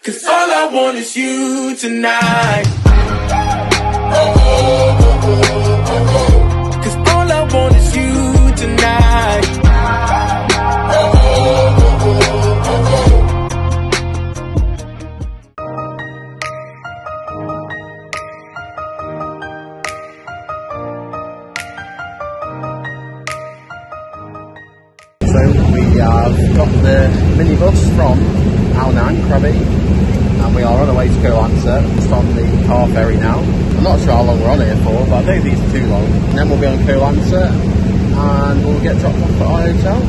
'Cause all I want is you tonight. Oh, oh, oh, oh, oh, oh. 'Cause all I want is you tonight. Oh, oh, oh, oh, oh, oh. So we have got the minibus from Al9 Krabi, and we are on our way to Koh Lanta. Just on the car ferry now. I'm not sure how long we're on here for, but I don't think it's too long. And then we'll be on Koh Lanta and we'll get dropped off at our hotel.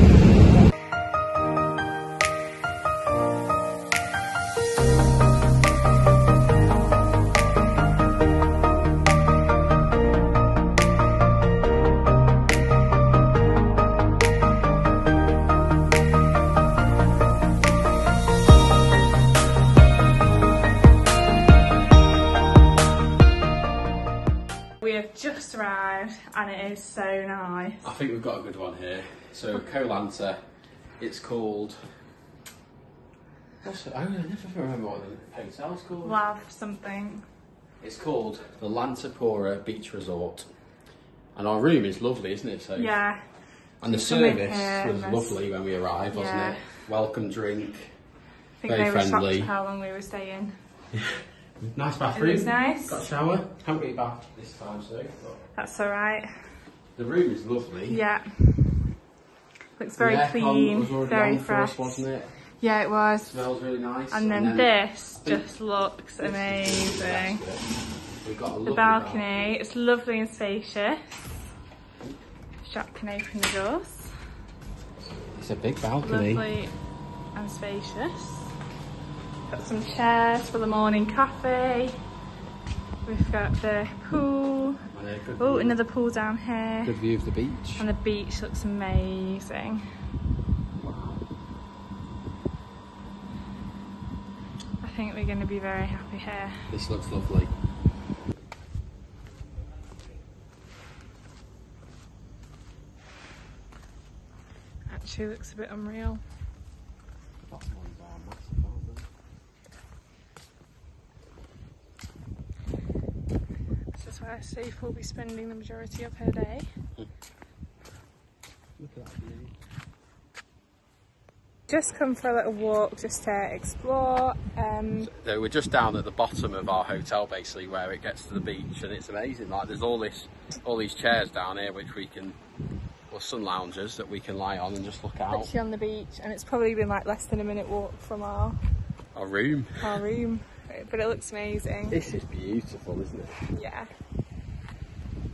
We have just arrived and it is so nice. I think we've got a good one here. So Koh Lanta, it's called... I never remember what the hotel's called. Love something. It's called the Lantapora Beach Resort. And our room is lovely, isn't it? So Yeah. And the service was lovely when we arrived, wasn't it? Welcome drink. I think very they were friendly. shocked how long we were staying. Nice bathroom. It was nice. Got a shower. Haven't got your bath this time, so. That's alright. The room is lovely. Yeah. Looks very clean, very fresh. For us, wasn't it? Yeah, it was. Smells really nice. And then this just looks amazing. We've got a The balcony, it's lovely and spacious. Jack can open the doors. It's a big balcony. Lovely and spacious. Got some chairs for the morning coffee. We've got the pool. Oh, another pool down here. Good view of the beach. And the beach looks amazing. I think we're going to be very happy here. This looks lovely. Actually looks a bit unreal. This is where Soph will be spending the majority of her day. Look at that view. Just come for a little walk just to explore. So we're just down at the bottom of our hotel basically where it gets to the beach, and it's amazing. Like there's all these chairs down here which we can, or sun loungers that we can lie on and just look out. Literally on the beach, and it's probably been like less than a minute walk from our room. But it looks amazing. This is beautiful, isn't it? Yeah.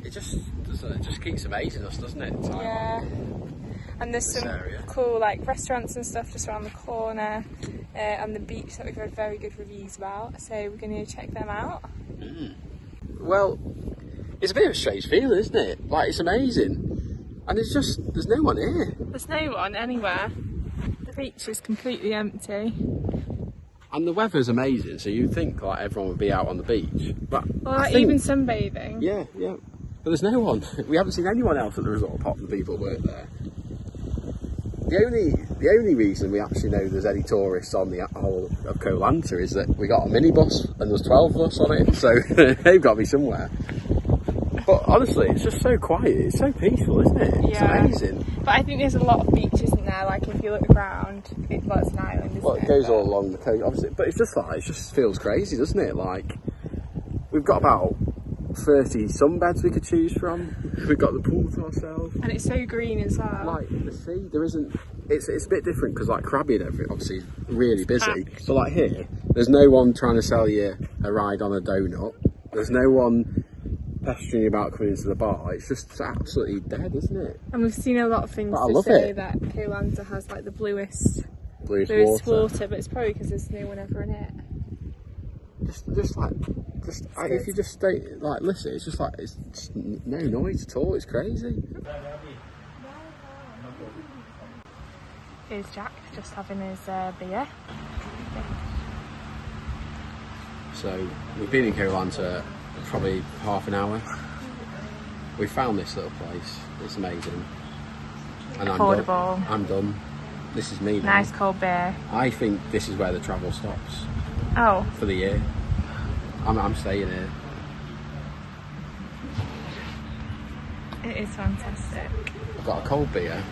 It just keeps amazing us, doesn't it? Yeah. And there's some cool like restaurants and stuff just around the corner on the beach that we've heard very good reviews about. So we're going to check them out. Well, it's a bit of a strange feeling, isn't it? Like it's amazing, and it's just there's no one here. There's no one anywhere. The beach is completely empty. And the weather's amazing, so you'd think like everyone would be out on the beach. But even sunbathing. Yeah. But there's no one. We haven't seen anyone else at the resort apart from the people who work there. The only reason we actually know there's any tourists on the whole of Koh Lanta is that we got a minibus and there's 12 of us on it, so they've got to be somewhere. But honestly, it's just so quiet. It's so peaceful, isn't it? Yeah. It's amazing. But I think there's a lot of beaches, isn't there? Like if you look around, it's an island, isn't it? It goes all along the coast, obviously. But it's just like, it just feels crazy, doesn't it? Like, we've got about 30 sunbeds we could choose from. We've got the pool to ourselves. And it's so green as well. Like, the sea, there isn't... It's a bit different because, like, Krabi and everything, obviously, really busy. But, like, here, there's no one trying to sell you a ride on a donut. There's no one pestering you about coming into the bar. It's just absolutely dead, isn't it? And we've seen a lot of things to say that Koh Lanta has like the bluest water, but it's probably because there's no one ever in it. If you just stay, like, listen, it's just like, it's just no noise at all. It's crazy. Here's Jack just having his beer. So we've been in Koh Lanta probably half an hour. We found this little place. It's amazing. And Affordable. I'm done. This is me now. Nice cold beer. I think this is where the travel stops. Oh. For the year. I'm staying here. It is fantastic. I've got a cold beer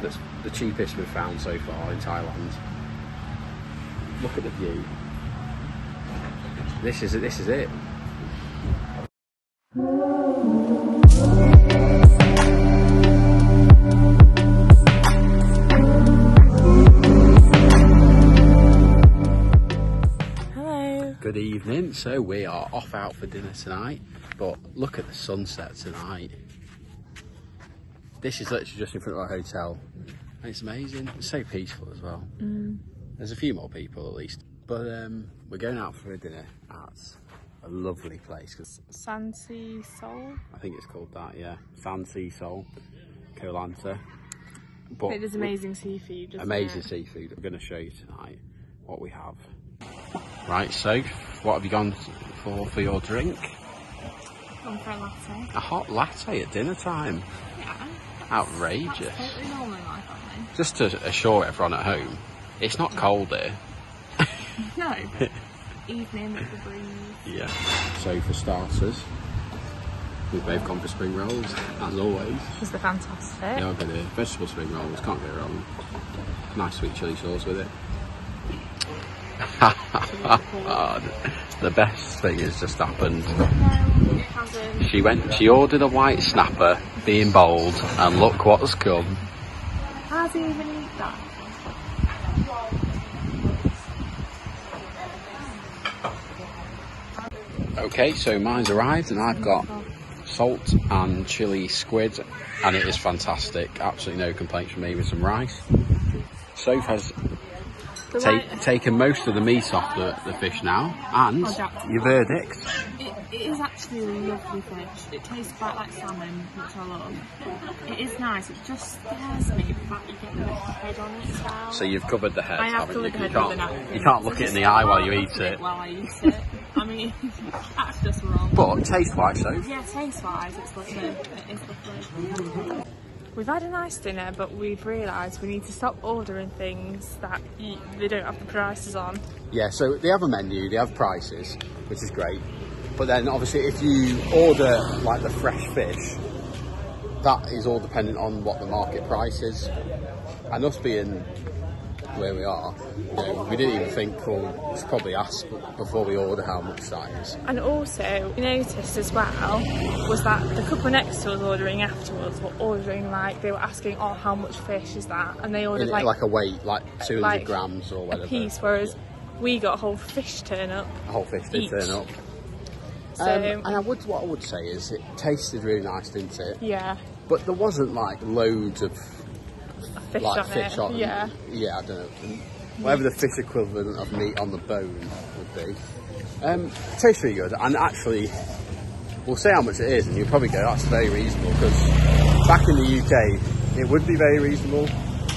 that's the cheapest we've found so far in Thailand. Look at the view. This is it. Hello. Good evening. So we are off out for dinner tonight, but look at the sunset tonight. This is literally just in front of our hotel. And it's amazing. It's so peaceful as well. There's a few more people at least. But we're going out for a dinner at a lovely place. Sansi Seoul. I think it's called that, yeah. Sansi Seoul, Koh Lanta. But It is amazing seafood. Amazing seafood. I'm going to show you tonight what we have. Right, so what have you gone for your drink? Gone for a latte. A hot latte at dinner time. Yeah. Outrageous. That's totally normal in my family. Just to assure everyone at home, it's not cold here. No. Evening with the breeze. Yeah. So for starters, we've both gone for spring rolls, as always. Because they're fantastic. They are good here. Vegetable spring rolls, can't go wrong. Nice sweet chilli sauce with it. The best thing has just happened. No, it hasn't. She ordered a white snapper, being bold, and look what's come. How do you even eat that? Okay, so mine's arrived and I've got salt and chilli squid, and it is fantastic. Absolutely no complaints from me with some rice. Soph has taken most of the meat off the fish now, and your verdict? It is actually a lovely fish. It tastes quite like salmon, which I love. It is nice. It just scares me the fact you get the head on it now. So you've covered the head, I have haven't you? covered the head with a napkin. You can't look it in the eye while you eat it. While I eat it. I mean, that's just wrong. But taste-wise, Soph? Yeah, taste-wise, it's lovely. It is lovely. We've had a nice dinner, but we've realised we need to stop ordering things that they don't have the prices on. Yeah, so they have a menu, they have prices, which is great. But then obviously if you order like the fresh fish, that is all dependent on what the market price is. And us being where we are, you know, we didn't even think, well, we should probably ask before we order how much that is. And also, we noticed as well, was that the couple next to us ordering afterwards were ordering like, they were asking, oh, how much fish is that? And they ordered like a weight, like 200 grams or whatever. A piece, whereas we got a whole fish turn up. A whole fish did turn up. So, and what I would say is it tasted really nice, didn't it? Yeah. But there wasn't like loads of fish like on fish it. on. Yeah. Yeah, I don't know. Whatever the fish equivalent of meat on the bone would be. It tastes really good, and actually, we'll say how much it is, and you'll probably go, that's very reasonable, because back in the UK, it would be very reasonable,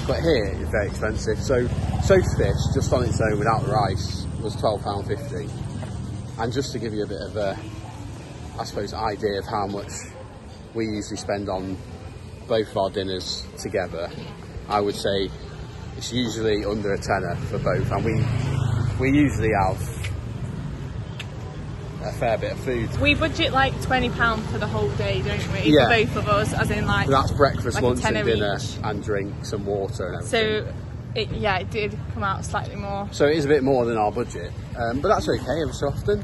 but here it's very expensive. So fish, just on its own without the rice, was £12.50. And just to give you a bit of a, I suppose, idea of how much we usually spend on both our dinners together, I would say it's usually under a tenner for both, and we usually have a fair bit of food. We budget like £20 for the whole day, don't we? Yeah. For both of us, as in like. So that's breakfast, like lunch, and dinner, each. and drinks and water and everything. So, it did come out slightly more. So it is a bit more than our budget, but that's okay every so often.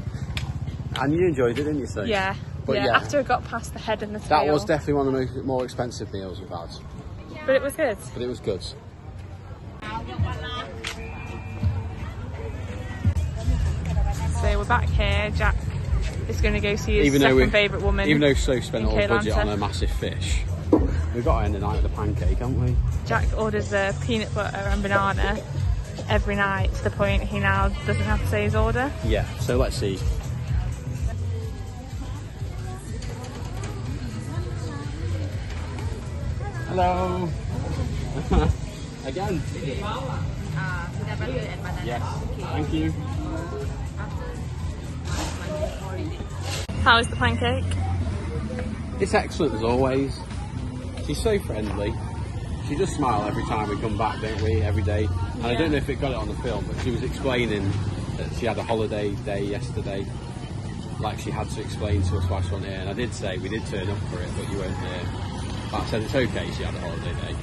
And you enjoyed it, didn't you, Soph? Yeah. But yeah. After it got past the head and the tail. That was definitely one of the more expensive meals we've had. But it was good. But it was good. So we're back here. Jack is going to go see his second favourite woman. Even though Soph spent all the Koh budget Lanta. on a massive fish, we've got to end the night with a pancake, haven't we? Jack orders a peanut butter and banana every night to the point he now doesn't have to say his order. Yeah, so let's see. Hello. Again. Yes. Thank you. How is the pancake? It's excellent as always. She's so friendly. She does smile every time we come back, don't we? Every day. And I don't know if it got it on the film, but she was explaining she had a holiday day yesterday. Like she had to explain to us why she wasn't here, and I did say we did turn up for it, but you weren't there. But I said it's okay, she had a holiday day.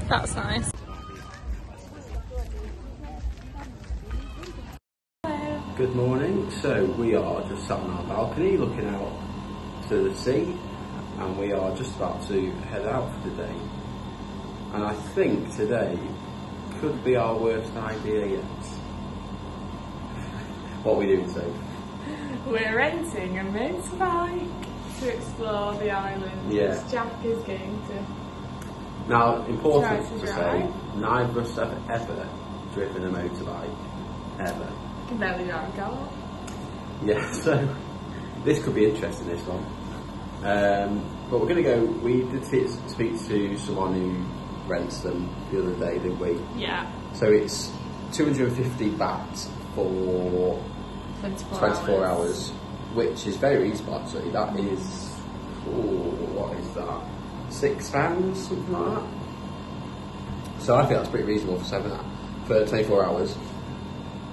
That's nice. Good morning. So we are just sat on our balcony looking out to the sea, and we are just about to head out for the day. And I think today could be our worst idea yet. What are we doing today? We're renting a motorbike to explore the island, which Jack is going to. Now, important to say, drive. neither of us have ever driven a motorbike, ever. You can barely drive a car. Yeah, so this could be interesting, this one. But we're going to go, we did speak to someone who rents them the other day, didn't we? Yeah. So it's 250 baht for 24 hours, which is very reasonable actually. That is, what is that? £6, something like that. So I think that's pretty reasonable for 24 hours.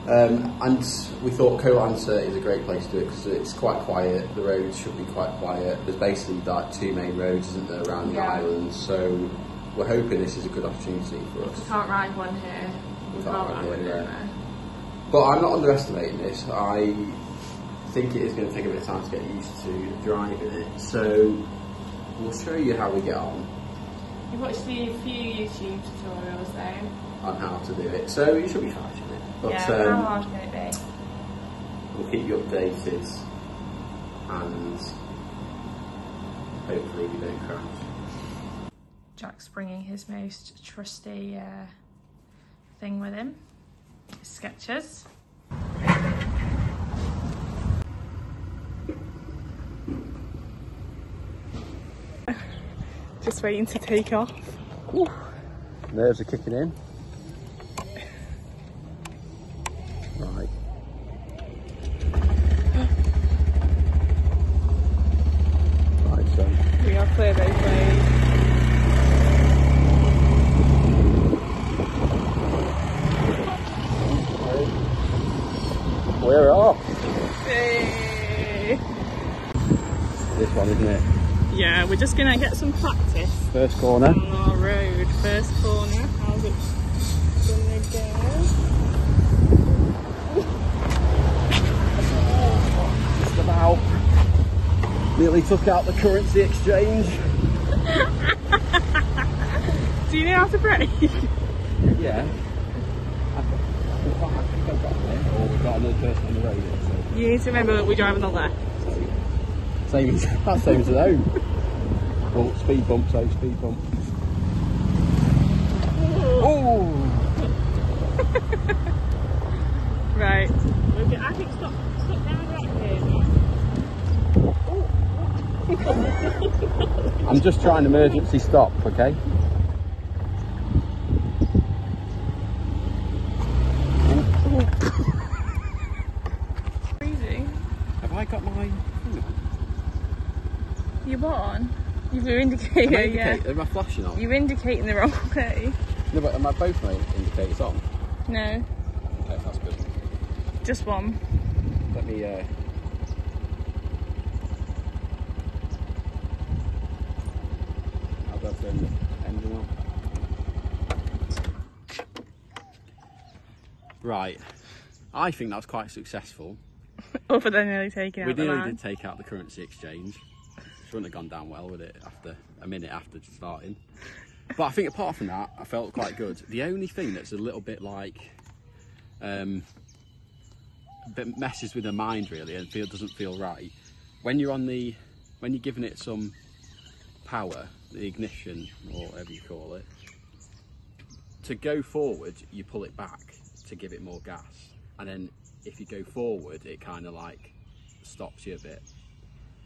And we thought Koh Lanta is a great place to do it because it's quite quiet. The roads should be quite quiet. There's basically like 2 main roads, isn't there, around the island. So we're hoping this is a good opportunity for us. You can't ride one here. You can't ride one here. But I'm not underestimating this. I think it is going to take a bit of time to get used to driving it. So we'll show you how we get on. You've watched a few YouTube tutorials though. On how to do it. So you should be fine with it. But, yeah, how hard can it be? We'll keep you updated and hopefully we don't crash. Jack's bringing his most trusty thing with him. Sketches. Just waiting to take off. Woo. Nerves are kicking in. Right. Right, so We are clear both ways. we're off. Hey. This one, isn't it? Yeah, we're just gonna get some practice First corner. on our road. First corner. How's it gonna go? Just about. Nearly took out the currency exchange. Do you know how to brake? Yeah. I think I've got it. Or we've got another person on the road. So. You need to remember that we drive on the left. Same as at home. Oh, speed bump, so speed bump. Oh! Right. Okay, I think stop down right here. I'm just trying emergency stop, okay? Freezing. Have I got my thing on? You what on? Your indicator, yeah. Am I flashing on? You're indicating the wrong way. No, but am I both my indicators on? No, Okay, that's good. just one. Let me, I'll go turn the engine on. Right. I think that was quite successful. Other than nearly taking out We the nearly line. did take out the currency exchange. Wouldn't have gone down well with it after a minute after starting. But I think apart from that, I felt quite good. The only thing that's a little bit like, bit messes with the mind really, and doesn't feel right. When you're giving it some power, the ignition or whatever you call it, to go forward, you pull it back to give it more gas, and then if you go forward, it kind of like stops you a bit.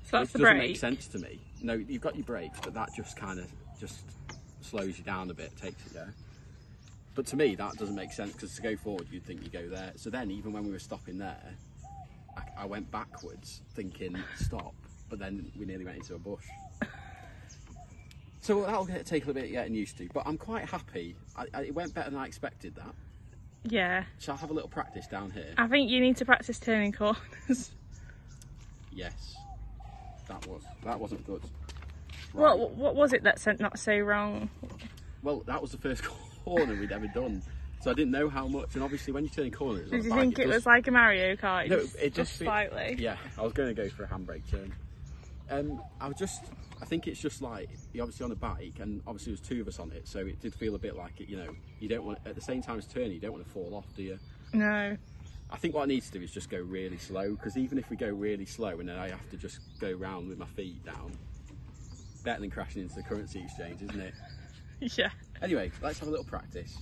So that's the Which doesn't brake. make sense to me. No, you've got your brakes, but that just kind of just slows you down a bit, takes it there. But to me, that doesn't make sense because to go forward, you'd think you go there. So then, even when we were stopping there, I went backwards thinking stop, but then we nearly went into a bush. So that'll take a little bit of getting used to, but I'm quite happy. It went better than I expected that. Yeah. Shall I have a little practice down here? I think you need to practice turning corners. Yes. That wasn't good. Right. What was it that sent not so wrong? Well, that was the first corner we'd ever done. So I didn't know how much, and obviously when you turn corners... Did you think it was like a Mario Kart? No, it just... slightly? Yeah, I was going to go for a handbrake turn. I think it's just like, you're obviously on a bike, and obviously there's two of us on it, so it did feel a bit like it, you know, you don't want, at the same time as turning, you don't want to fall off, do you? No. I think what I need to do is just go really slow, because even if we go really slow and then I have to just go round with my feet down, better than crashing into the currency exchange, isn't it? Yeah. Anyway, let's have a little practice.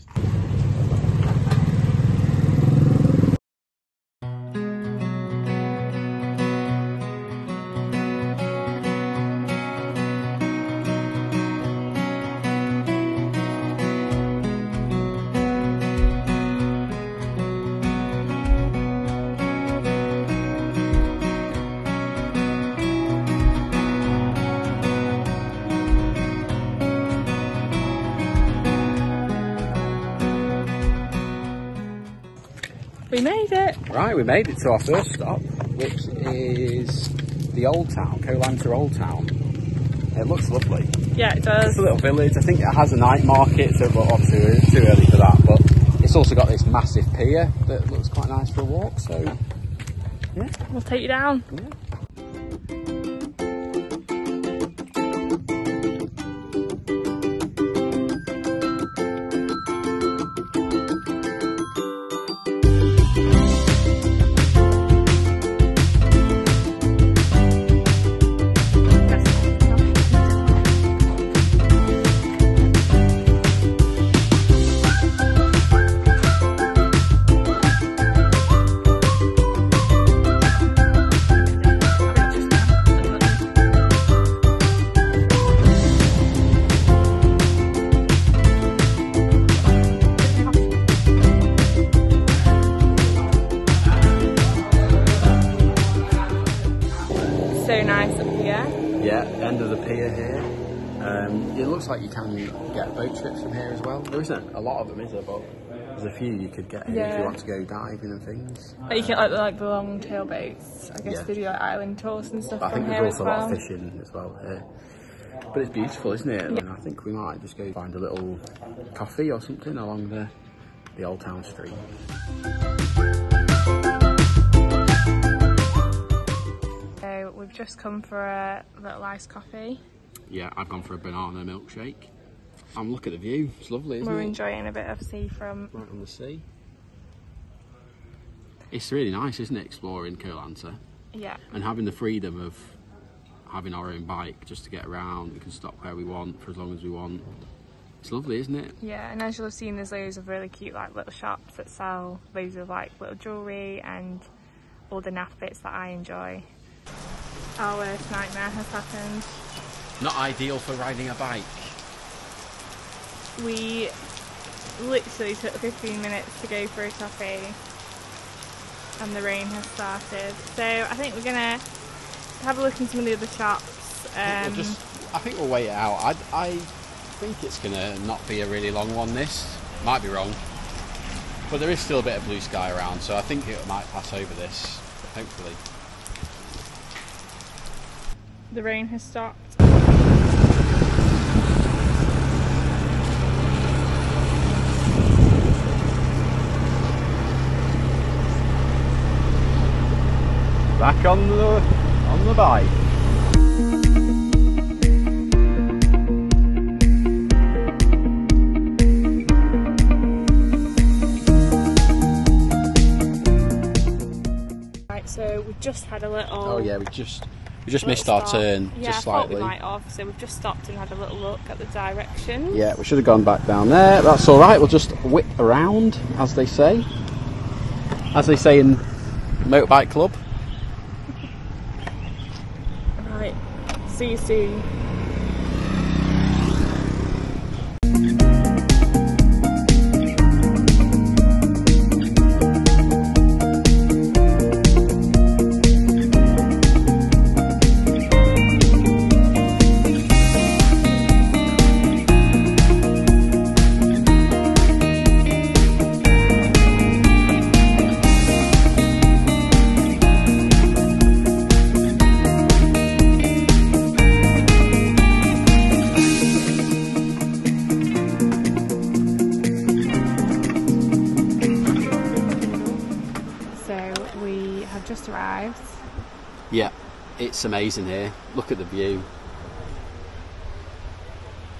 We made it! Right, we made it to our first stop, which is the Old Town, Koh Lanta Old Town. It looks lovely. Yeah, it does. It's a little village. I think it has a night market, so but obviously it's too early for that. But it's also got this massive pier that looks quite nice for a walk. So yeah, We'll take you down. yeah. So nice up here. Yeah, end of the pier here. It looks like you can get boat trips from here as well. There isn't a lot of them, is there? But there's a few you could get here if you want to go diving and things. You get like the long tail boats. I guess Yeah. they do like island tours and stuff I think from here there's as also a lot well. of fishing as well here. But it's beautiful, isn't it? And I think we might just go find a little coffee or something along the Old Town Street. So we've just come for a little iced coffee. Yeah, I've gone for a banana milkshake. Look at the view, it's lovely, isn't We're it? enjoying a bit of sea from... Right on the sea. It's really nice, isn't it, exploring Koh Lanta? Yeah. And having the freedom of having our own bike just to get around. We can stop where we want for as long as we want. It's lovely, isn't it? Yeah, and as you'll have seen, there's loads of really cute like little shops that sell loads of like little jewellery and all the naff bits that I enjoy. Our worst nightmare has happened. Not ideal for riding a bike. We literally took 15 minutes to go for a coffee and the rain has started. So I think we're gonna have a look in some of the other shops. I think we'll wait it out. I think it's gonna not be a really long one, this. Might be wrong. But there is still a bit of blue sky around, so I think it might pass over this, hopefully. The rain has stopped. Back on the bike. Right, so we've just had a little... Oh yeah, we just missed our turn, yeah, just slightly. I thought we might have, so we've just stopped and had a little look at the directions. Yeah, we should have gone back down there. That's all right. We'll just whip around, as they say. As they say in Motorbike Club. Right, see you soon. we have just arrived. Yeah, it's amazing here. Look at the view.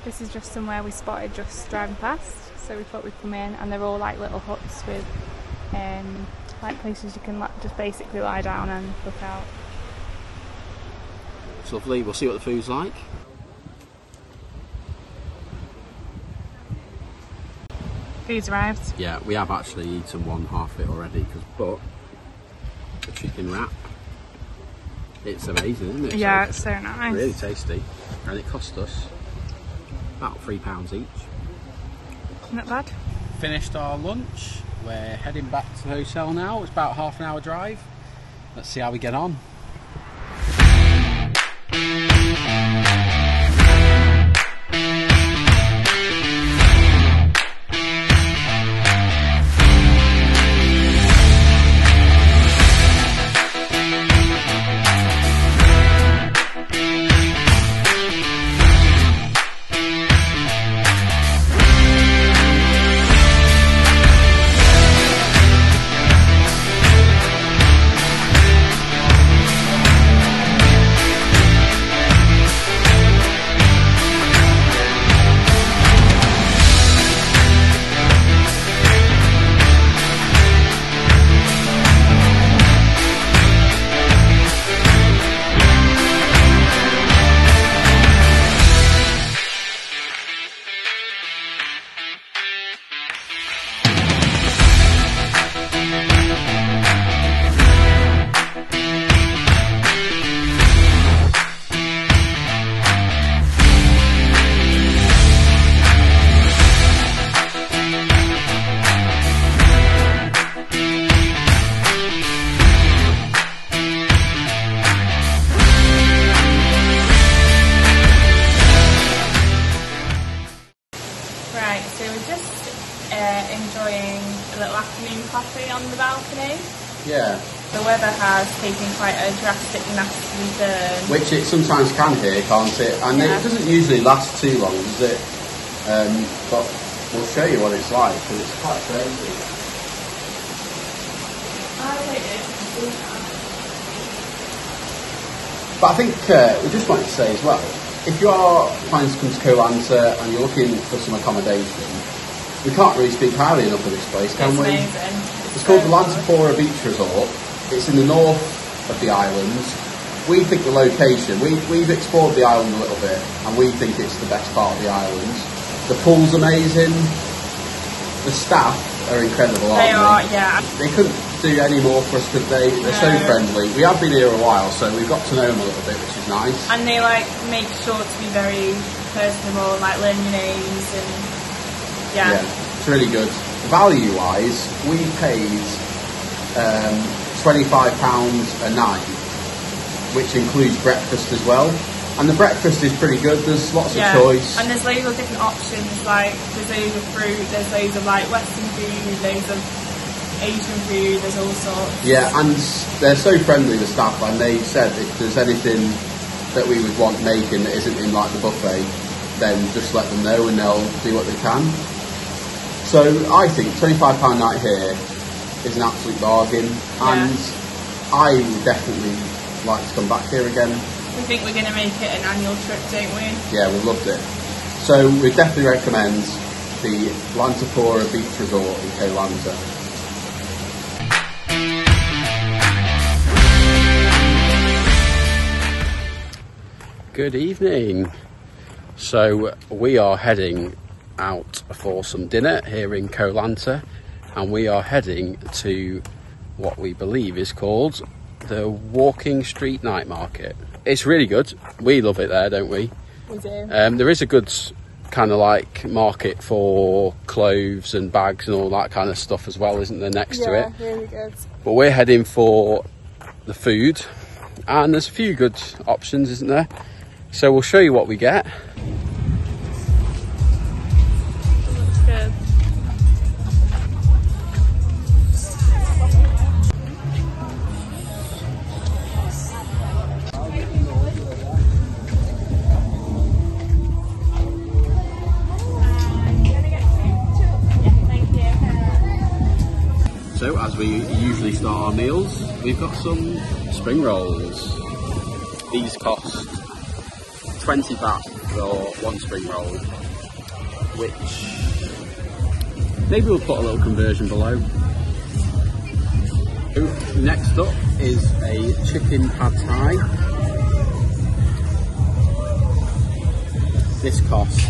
This is just somewhere we spotted just driving past, so we thought we'd come in, and they're all like little huts with like places you can just basically lie down and look out. It's lovely. We'll see what the food's like. Food's arrived. Yeah, we have actually eaten one half of it already, but the chicken wrap, it's amazing, isn't it? Yeah, it's so nice. Really tasty, and it cost us about £3 each. Not bad. Finished our lunch. We're heading back to the hotel now. It's about half an hour drive. Let's see how we get on. Enjoying a little afternoon coffee on the balcony. Yeah. The weather has taken quite a drastic nasty turn. Which it sometimes can here, can't it? And yeah. It doesn't usually last too long, does it? But we'll show you what it's like, because it's quite crazy. But I think we just wanted to say as well, if you are planning to come to Koh Lanta and you're looking for some accommodation, we can't really speak highly enough of this place, can we? Amazing. It's called the Lanta First Beach Resort. It's in the north of the islands. We think the location, we've explored the island a little bit, and we think it's the best part of the island. The pool's amazing. The staff are incredible, aren't they? They are, yeah. They couldn't do any more for us, could they? They're so friendly. We have been here a while, so we've got to know them a little bit, which is nice. And they make sure to be very personable, like learn your names and yeah, it's really good. Value-wise, we paid £25 a night, which includes breakfast as well. And the breakfast is pretty good. There's lots of choice. And there's loads of different options. Like there's loads of fruit, there's loads of like Western food, loads of Asian food. There's all sorts. Yeah, and they're so friendly, the staff. And they said if there's anything that we would want making that isn't in like the buffet, then just let them know and they'll do what they can. So I think £25 a night here is an absolute bargain, and I would definitely like to come back here again. We think we're going to make it an annual trip, don't we? Yeah, we loved it. So we definitely recommend the Lanta First Beach Resort in Koh Lanta. Good evening. So we are heading out for some dinner here in Koh Lanta, and we are heading to what we believe is called the Walking Street Night Market. It's really good. We love it there, don't we? We do. There is a good kind of like market for clothes and bags and all that kind of stuff as well, isn't there, next to it? Yeah, really good. But we're heading for the food, and there's a few good options, isn't there? So we'll show you what we get. Looks good. So as we usually start our meals, we've got some spring rolls. These cost 20 baht for one spring roll, which maybe we'll put a little conversion below. Next up is a chicken pad thai. This costs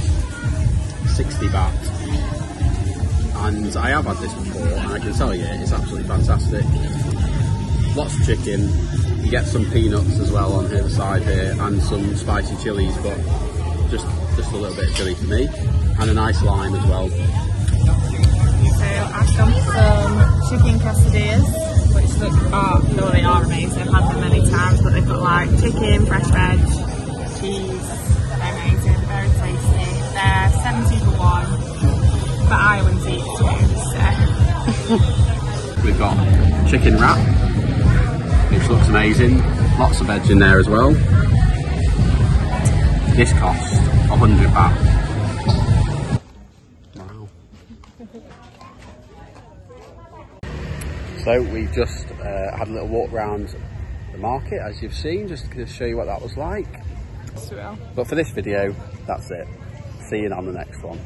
60 baht. And I have had this before, and I can tell you it's absolutely fantastic. Lots of chicken, you get some peanuts as well on the side here, and some spicy chilies, but just a little bit of chili for me, and a nice lime as well. So I've got some chicken quesadillas, which look, no, they are amazing. I've had them many times, but they've got like chicken, fresh veg, cheese. They're amazing, very tasty. They're 70 for one. But I wouldn't eat two, so. We've got chicken wrap, which looks amazing. Lots of veg in there as well. This costs 100 baht. Wow. So we've just had a little walk around the market, as you've seen, just to show you what that was like. Surreal. But for this video, that's it. See you on the next one.